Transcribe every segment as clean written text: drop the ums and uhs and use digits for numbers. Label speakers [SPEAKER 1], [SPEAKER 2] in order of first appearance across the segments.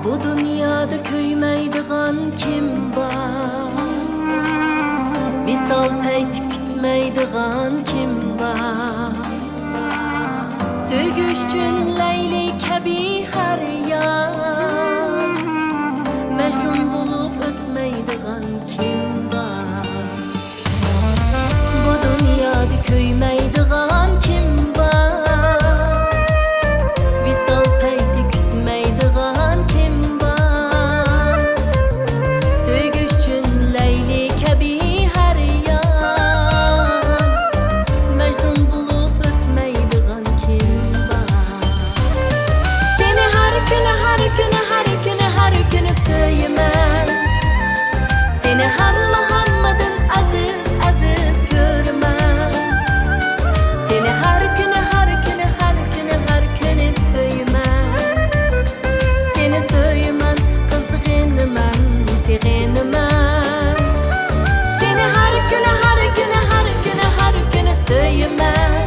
[SPEAKER 1] Bu dünyada köymeydiğen kim var? Visal peyt kütmeydiğen kim var? Söygüşçün Leyli kebi her yan, Mecnun bulup ötmeydiğen kim var? Bu dünyada köymeydiğen kim var? Visal peyti kütmeydiğen kim var? Söygüşçün Leyli kebi her yan, Mecnun bulup ötmeydiğen kim var? Seni her günü her günü her günü her günü söylemen, seni hammadın aziz aziz görmen, seni her günü her günü her günü her günü söylemen, seni söylemen kızgınman seğinmen, seni her günü her günü her günü her günü söylemen,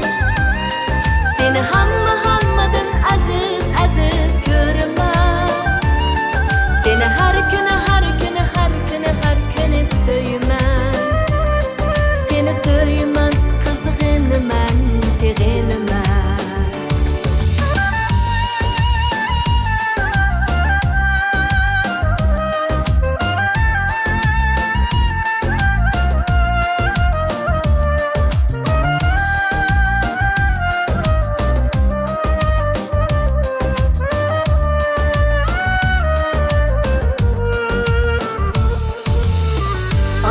[SPEAKER 1] seni hammadın aziz aziz görmen, seni her günü her günü her günü her günü söylemen, seni söylemen kızgınman seğinmen.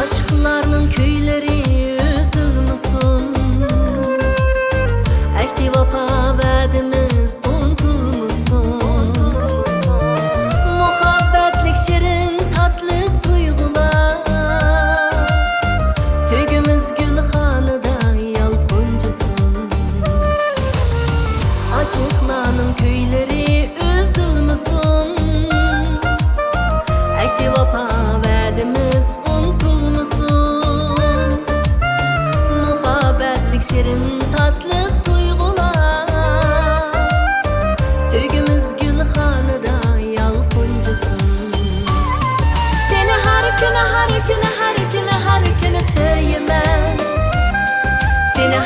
[SPEAKER 1] Aşklarının köyleri üzülmesin, Ehdi vapa vadimiz unutulmasın. Muhabbetlik şirin tatlık duygular, Söygümüz gülhanıda yalqıncısın. Aşklarının köyleri üzülmesin, Ehdi vapa vadimiz unutulmasın. Muhabbetlik şirin tatlık duygular, Söygümüz gülhanıda yalqıncısın. Seni her günü her günü her günü her günü söylemen, seni